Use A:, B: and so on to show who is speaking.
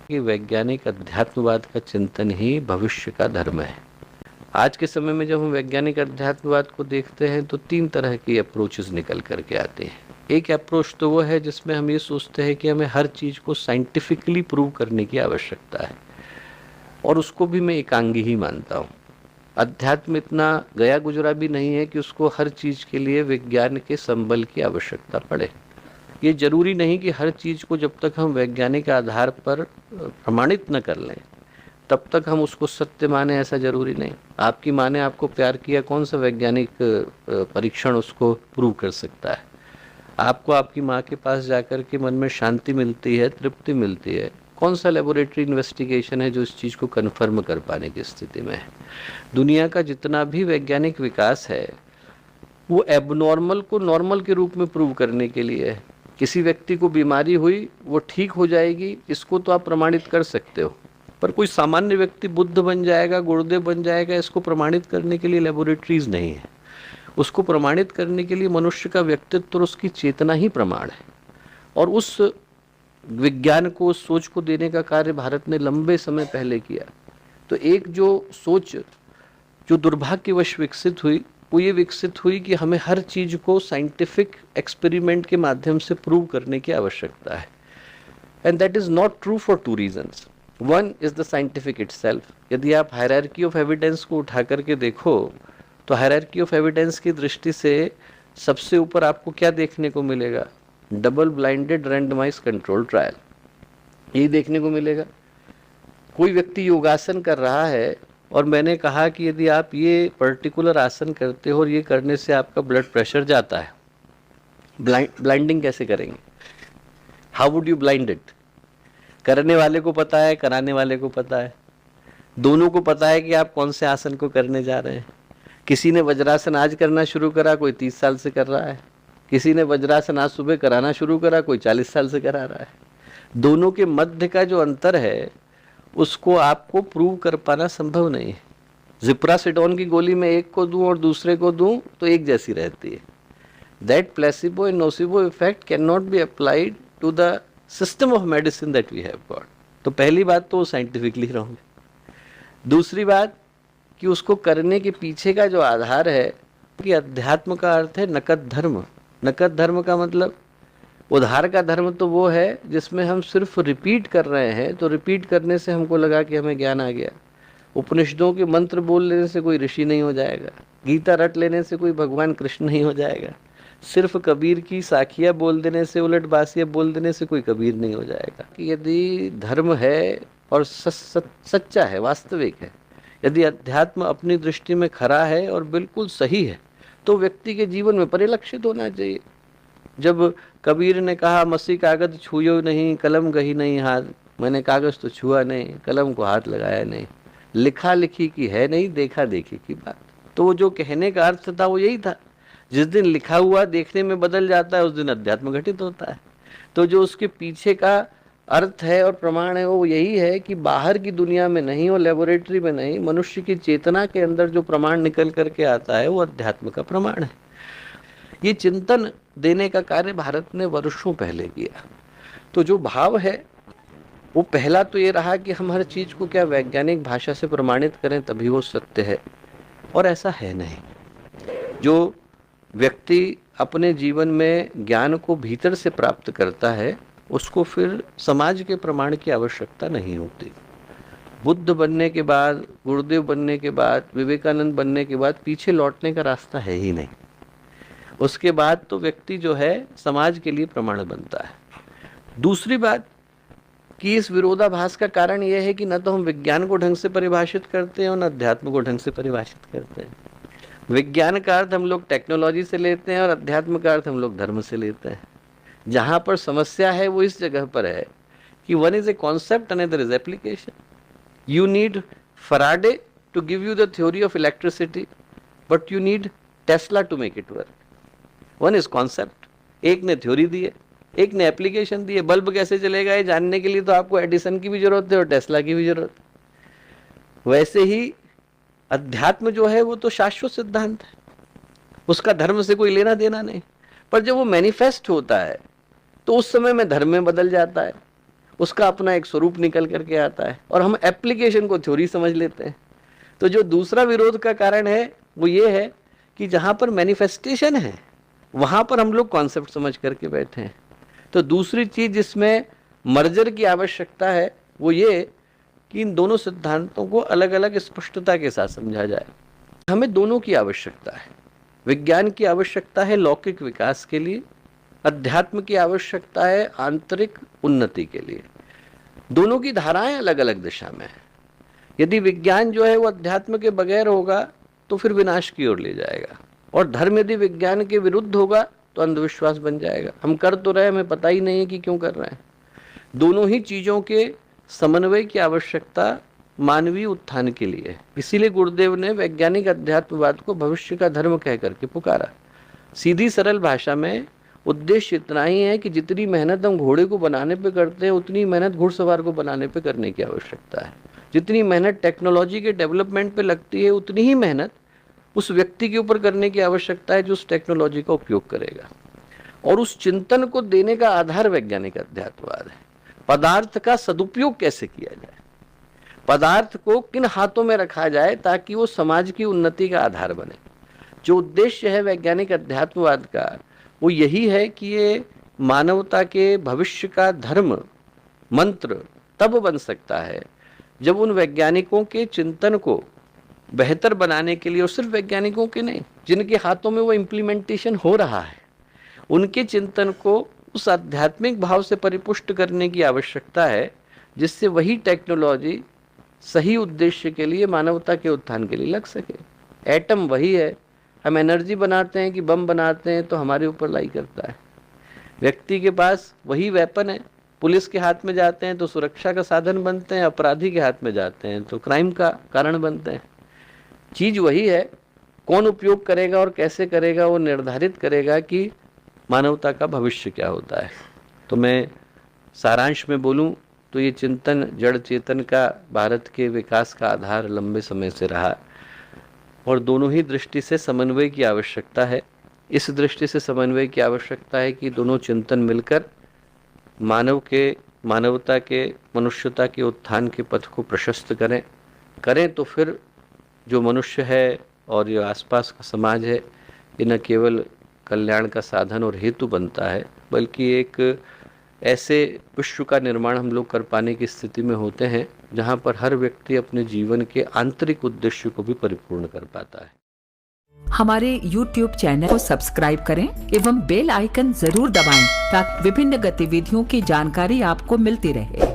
A: कि वैज्ञानिक अध्यात्मवाद का चिंतन ही भविष्य का धर्म है। आज के समय में जब हम वैज्ञानिक अध्यात्मवाद को देखते हैं तो 3 तरह की अप्रोचेस निकल करके आते हैं। एक अप्रोच तो वो है जिसमें हम ये सोचते हैं कि हमें हर चीज़ को साइंटिफिकली प्रूव करने की आवश्यकता है, और उसको भी मैं एकांगी ही मानता हूँ। अध्यात्म इतना गया गुजरा भी नहीं है कि उसको हर चीज़ के लिए विज्ञान के संबल की आवश्यकता पड़े। ये जरूरी नहीं कि हर चीज़ को जब तक हम वैज्ञानिक आधार पर प्रमाणित न कर लें तब तक हम उसको सत्य माने, ऐसा जरूरी नहीं। आपकी माँ ने आपको प्यार किया, कौन सा वैज्ञानिक परीक्षण उसको प्रूव कर सकता है? आपको आपकी माँ के पास जाकर के मन में शांति मिलती है, तृप्ति मिलती है, कौन सा लेबोरेटरी इन्वेस्टिगेशन है जो इस चीज़ को कन्फर्म कर पाने की स्थिति में है? दुनिया का जितना भी वैज्ञानिक विकास है वो एबनॉर्मल को नॉर्मल के रूप में प्रूव करने के लिए है। किसी व्यक्ति को बीमारी हुई, वो ठीक हो जाएगी, इसको तो आप प्रमाणित कर सकते हो, पर कोई सामान्य व्यक्ति बुद्ध बन जाएगा, गुरुदेव बन जाएगा, इसको प्रमाणित करने के लिए लेबोरेटरीज नहीं है। उसको प्रमाणित करने के लिए मनुष्य का व्यक्तित्व और उसकी चेतना ही प्रमाण है। और उस विज्ञान को, उस सोच को देने का कार्य भारत ने लंबे समय पहले किया। तो एक जो सोच जो दुर्भाग्यवश विकसित हुई वो ये विकसित हुई कि हमें हर चीज़ को साइंटिफिक एक्सपेरिमेंट के माध्यम से प्रूव करने की आवश्यकता है। And that is not true for 2 reasons. One is the scientific itself. यदि आप हायरार्की ऑफ एविडेंस को उठा करके देखो तो हायरार्की ऑफ एविडेंस की दृष्टि से सबसे ऊपर आपको क्या देखने को मिलेगा? Double blinded randomise control trial, यही देखने को मिलेगा। कोई व्यक्ति योगासन कर रहा है और मैंने कहा कि यदि आप ये पर्टिकुलर आसन करते हो और ये करने से आपका ब्लड प्रेशर जाता है, ब्लाइंडिंग कैसे करेंगे? How would you blind it? करने वाले को पता है, कराने वाले को पता है, दोनों को पता है कि आप कौन से आसन को करने जा रहे हैं। किसी ने वज्रासन आज करना शुरू करा, कोई 30 साल से कर रहा है। किसी ने वज्रासन आज सुबह कराना शुरू करा, कोई 40 साल से करा रहा है। दोनों के मध्य का जो अंतर है उसको आपको प्रूव कर पाना संभव नहीं है। जिप्रासिडोन की गोली में एक को दूं और दूसरे को दूं तो एक जैसी रहती है। That placebo and nocebo effect can not be applied to the system of medicine that we have got. तो पहली बात तो साइंटिफिकली रॉन्ग है। दूसरी बात कि उसको करने के पीछे का जो आधार है कि अध्यात्म का अर्थ है नकद धर्म। नकद धर्म का मतलब, उधार का धर्म तो वो है जिसमें हम सिर्फ रिपीट कर रहे हैं, तो रिपीट करने से हमको लगा कि हमें ज्ञान आ गया। उपनिषदों के मंत्र बोल लेने से कोई ऋषि नहीं हो जाएगा, गीता रट लेने से कोई भगवान कृष्ण नहीं हो जाएगा, सिर्फ कबीर की साखियाँ बोल देने से, उलट बासियाँ बोल देने से कोई कबीर नहीं हो जाएगा। कि यदि धर्म है और सच्चा है, वास्तविक है, यदि अध्यात्म अपनी दृष्टि में खरा है और बिल्कुल सही है, तो व्यक्ति के जीवन में परिलक्षित होना चाहिए। जब कबीर ने कहा मसी कागज छुयो नहीं, कलम गही नहीं हाथ, मैंने कागज तो छुआ नहीं, कलम को हाथ लगाया नहीं, लिखा लिखी की है नहीं, देखा देखी की बात। तो वो जो कहने का अर्थ था वो यही था। जिस दिन लिखा हुआ देखने में बदल जाता है उस दिन अध्यात्म घटित होता है। तो जो उसके पीछे का अर्थ है और प्रमाण है वो यही है कि बाहर की दुनिया में नहीं, और लेबोरेटरी में नहीं, मनुष्य की चेतना के अंदर जो प्रमाण निकल करके आता है वो अध्यात्म का प्रमाण है। ये चिंतन देने का कार्य भारत ने वर्षों पहले किया। तो जो भाव है वो पहला तो ये रहा कि हम हर चीज को क्या वैज्ञानिक भाषा से प्रमाणित करें तभी वो सत्य है, और ऐसा है नहीं। जो व्यक्ति अपने जीवन में ज्ञान को भीतर से प्राप्त करता है उसको फिर समाज के प्रमाण की आवश्यकता नहीं होती। बुद्ध बनने के बाद, गुरुदेव बनने के बाद, विवेकानंद बनने के बाद पीछे लौटने का रास्ता है ही नहीं। उसके बाद तो व्यक्ति जो है समाज के लिए प्रमाण बनता है। दूसरी बात कि इस विरोधाभास का कारण यह है कि न तो हम विज्ञान को ढंग से परिभाषित करते हैं और न अध्यात्म को ढंग से परिभाषित करते हैं। विज्ञान का अर्थ हम लोग टेक्नोलॉजी से लेते हैं और अध्यात्म का अर्थ हम लोग धर्म से लेते हैं। जहाँ पर समस्या है वो इस जगह पर है कि one is a concept, another is application. You need Faraday to give you the theory of electricity, but you need Tesla to make it work. One is concept, एक ने थ्योरी दी है, एक ने एप्लीकेशन दी है। बल्ब कैसे चलेगा ये जानने के लिए तो आपको एडिसन की भी जरूरत है और टेस्ला की भी जरूरत है। वैसे ही अध्यात्म जो है वो तो शाश्वत सिद्धांत है, उसका धर्म से कोई लेना देना नहीं। पर जब वो मैनिफेस्ट होता है तो उस समय में धर्म में बदल जाता है। उसका अपना एक स्वरूप निकल करके आता है और हम एप्लीकेशन को थ्योरी समझ लेते हैं। तो जो दूसरा विरोध का कारण है वो ये है कि जहाँ पर मैनिफेस्टेशन है वहाँ पर हम लोग कॉन्सेप्ट समझ करके बैठे हैं। तो दूसरी चीज़ जिसमें मर्जर की आवश्यकता है वो ये कि इन दोनों सिद्धांतों को अलग अलग स्पष्टता के साथ समझा जाए। हमें दोनों की आवश्यकता है। विज्ञान की आवश्यकता है लौकिक विकास के लिए, अध्यात्म की आवश्यकता है आंतरिक उन्नति के लिए। दोनों की धाराएं अलग अलग दिशा में है। यदि विज्ञान जो है वो अध्यात्म के बगैर होगा तो फिर विनाश की ओर ले जाएगा, और धर्म यदि विज्ञान के विरुद्ध होगा तो अंधविश्वास बन जाएगा। हम कर तो रहे, हमें पता ही नहीं है कि क्यों कर रहे हैं। दोनों ही चीज़ों के समन्वय की आवश्यकता मानवीय उत्थान के लिए है। इसीलिए गुरुदेव ने वैज्ञानिक अध्यात्मवाद को भविष्य का धर्म कह करके पुकारा। सीधी सरल भाषा में उद्देश्य इतना ही है कि जितनी मेहनत हम घोड़े को बनाने पे करते हैं उतनी मेहनत घुड़सवार को बनाने पे करने की आवश्यकता है। जितनी मेहनत टेक्नोलॉजी के डेवलपमेंट पे लगती है उतनी ही मेहनत उस व्यक्ति के ऊपर करने की आवश्यकता है जो उस टेक्नोलॉजी का उपयोग करेगा। और उस चिंतन को देने का आधार वैज्ञानिक अध्यात्मवाद है। पदार्थ का सदुपयोग कैसे किया जाए, पदार्थ को किन हाथों में रखा जाए ताकि वो समाज की उन्नति का आधार बने। जो उद्देश्य है वैज्ञानिक अध्यात्मवाद का वो यही है कि ये मानवता के भविष्य का धर्म मंत्र तब बन सकता है जब उन वैज्ञानिकों के चिंतन को बेहतर बनाने के लिए, और सिर्फ वैज्ञानिकों के नहीं, जिनके हाथों में वो इम्प्लीमेंटेशन हो रहा है, उनके चिंतन को उस आध्यात्मिक भाव से परिपुष्ट करने की आवश्यकता है जिससे वही टेक्नोलॉजी सही उद्देश्य के लिए, मानवता के उत्थान के लिए लग सके। एटम वही है, हम एनर्जी बनाते हैं कि बम बनाते हैं तो हमारे ऊपर लाई करता है। व्यक्ति के पास वही वेपन है, पुलिस के हाथ में जाते हैं तो सुरक्षा का साधन बनते हैं, अपराधी के हाथ में जाते हैं तो क्राइम का कारण बनते हैं। चीज़ वही है, कौन उपयोग करेगा और कैसे करेगा वो निर्धारित करेगा कि मानवता का भविष्य क्या होता है। तो मैं सारांश में बोलूं तो ये चिंतन जड़ चेतन का भारत के विकास का आधार लंबे समय से रहा, और दोनों ही दृष्टि से समन्वय की आवश्यकता है। इस दृष्टि से समन्वय की आवश्यकता है कि दोनों चिंतन मिलकर मानवता के, मनुष्यता के उत्थान के पथ को प्रशस्त करें तो फिर जो मनुष्य है और ये आसपास का समाज है ये न केवल कल्याण का साधन और हेतु बनता है बल्कि एक ऐसे विश्व का निर्माण हम लोग कर पाने की स्थिति में होते हैं जहाँ पर हर व्यक्ति अपने जीवन के आंतरिक उद्देश्य को भी परिपूर्ण कर पाता है।
B: हमारे YouTube चैनल को सब्सक्राइब करें एवं बेल आइकन जरूर दबाएं ताकि विभिन्न गतिविधियों की जानकारी आपको मिलती रहे।